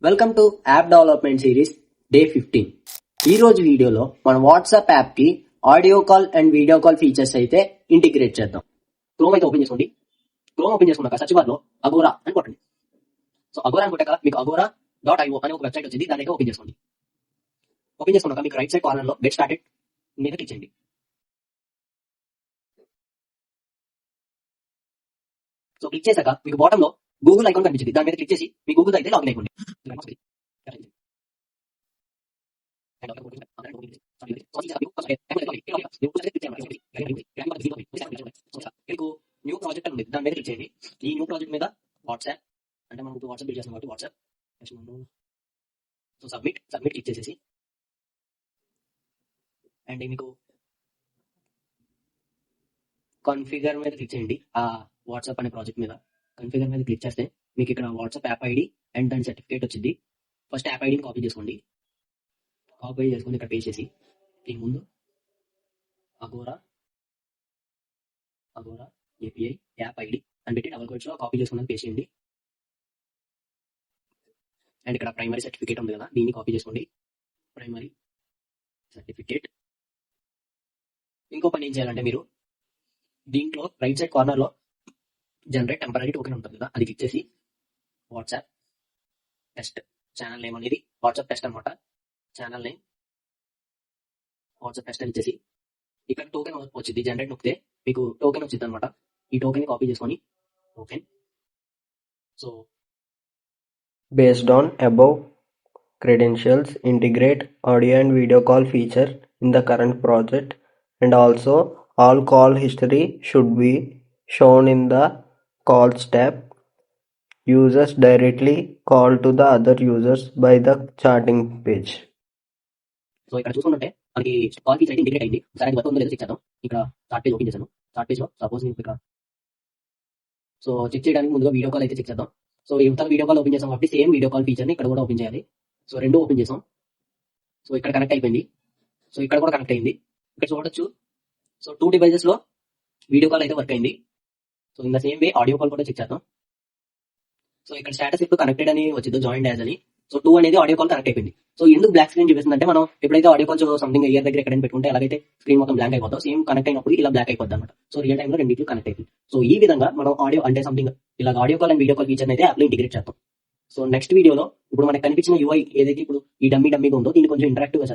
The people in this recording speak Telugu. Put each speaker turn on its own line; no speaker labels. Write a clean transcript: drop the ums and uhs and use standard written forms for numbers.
Welcome to app development series day 15. ఈ రోజు వీడియోలో మన వాట్సాప్ యాప్ కి audio call and video call features అయితే ఇంటిగ్రేట్ చేద్దాం. క్రోమ్ అయితే ఓపెన్ చేసుకోండి. క్రోమ్ ఓపెన్ చేసుకున్నాక సర్చ్ బార్ లో అగోరా అని కొట్టండి. సో అగోరా అని కొట్టాక మీకు agora.io అనే ఒక వెబ్సైట్ వచ్చింది. దాన్ని అయితే ఓపెన్ చేసుకోండి. ఓపెన్ చేసుకున్నాక మీకు రైట్ సైడ్ కార్నర్ లో గెట్ స్టార్టెడ్ మీద క్లిక్ చేయండి. సో క్లిక్ చేశాక మీకు బాటమ్ లో గూగుల్ ఐకాన్ కనిపించింది. దాని మీద క్లిక్ చేసి మీ గూగుల్ అయితే లాగిన్ అయిపోండి. మీకు న్యూ ప్రాజెక్ట్ ఉంది, దాని మీద క్లిక్ చేయండి. ఈ న్యూ ప్రాజెక్ట్ మీద వాట్సాప్ అంటే మనం ఇప్పుడు వాట్సాప్ బిల్డ్ చేస్తున్నాం కాబట్టి వాట్సాప్. సో సబ్మిట్ క్లిక్ చేసేసి అండ్ మీకు కాన్ఫిగర్ మీద క్లిక్ చేయండి. ఆ వాట్సాప్ అనే ప్రాజెక్ట్ మీద కాన్ఫిగర్ మీద క్లిక్ చేస్తే మీకు ఇక్కడ వాట్సాప్ యాప్ ఐడి అండ్ దాని సర్టిఫికేట్ వచ్చింది. ఫస్ట్ యాప్ ఐడిని కాపీ చేసుకోండి. కాపీ చేసుకుని ఇక్కడ పేస్ట్ చేసి దీని ముందు అగోరా ఏపీఐ యాప్ ఐడి అని పెట్టి డబుల్ కోట్స్ లో కాపీ చేసుకుని పేస్ట్ చేయండి. అండ్ ఇక్కడ ప్రైమరీ సర్టిఫికేట్ ఉంది కదా, దీన్ని కాపీ చేసుకోండి. Primary certificate. ఇంకో పని ఏం చేయాలంటే మీరు దీంట్లో రైట్ సైడ్ కార్నర్ లో జనరేట్ టెంపరరీ టోకెన్ ఉంటుంది కదా, అది క్లిక్ చేసి వాట్సాప్ టెస్ట్ ఛానల్ నేమ్ అనేది వాట్సాప్ టెస్ట్ అనమాట. ఛానల్ నేమ్ వాట్సాప్ టెస్ట్ అని ఇచ్చేసి ఇక్కడ టోకెన్ వచ్చింది. జనరేట్ నొక్కితే మీకు టోకెన్ వచ్చింది అనమాట. ఈ టోకెన్ కాపీ చేసుకొని token. So
Based on above credentials, integrate audio and video call feature in the current project, and also all call history should be shown in the calls tab. Users directly call to the other users by the chatting page.
So ఇక్కడ చూసుకుంటే మనకి కాల్ ఫీచర్ అయితే ఇంటిగ్రేట్ అయింది. సరే అది వర్క్ ఉందో లేదో చెక్ చేద్దాం. ఇక్కడ స్టార్ట్ పేజ్ ఓపెన్ చేశాను. స్టార్ట్ పేజ్ లో సపోజ్ నేను ఇక్కడ సో చెక్ చేయడానికి ముందుగా వీడియో కాల్ అయితే చెక్ చేద్దాం. సో యువతల వీడియో కాల్ ఓపెన్ చేసాం కాబట్టి సేమ్ వీడియో కాల్ ఫీచర్ ని ఇక్కడ కూడా ఓపెన్ చేయాలి. సో రెండు ఓపెన్ చేసాం. సో ఇక్కడ కనెక్ట్ అయిపోయింది. సో ఇక్కడ కూడా కనెక్ట్ అయింది. ఇక్కడ చూడొచ్చు. సో 2 డివైజెస్ లో వీడియో కాల్ అయితే వర్క్ అయింది. So in the same way audio call కూడా చెక్ చేద్దాం. సో ఇక్కడ స్టేటస్ ఇప్పుడు కనెక్టెడ్ అని వచ్చింది, జాయిన్ యాజ్ అని. సో 2 అనేది ఆడియో కాల్ కనెక్ట్ అయిపోయింది. సో ఎందుకు బ్లాక్ స్క్రీన్ చూపిస్తుంది అంటే మనం ఎప్పుడైతే ఆడియో కాల్ సంథింగ్ ఇయర్ దగ్గర ఎక్కడైనా పెట్టుకుంటే ఎలాగైతే స్క్రీన్ మొత్తం బ్లాంక్ అయిపోతాం, సేమ్ కనెక్ట్ అయినప్పుడు ఇలా బ్లాక్ అయిపోద్ది అనమాట. సో రియల్ టైమ్ లో రెండింటికి కనెక్ట్ అయిపోయింది. సో ఈ విధంగా మనం ఆడియో అంటే సంథింగ్ ఇలా audio call and video call feature అయితే యాప్ లో ఇంటిగ్రేట్ చేస్తాం. సో నెక్స్ట్ వీడియోలో ఇప్పుడు మనకి కనిపించిన యూఐ ఏదైతే ఇప్పుడు ఈ డమ్మీగా ఉందో దీన్ని కొంచెం ఇంటరాక్టివ్ గా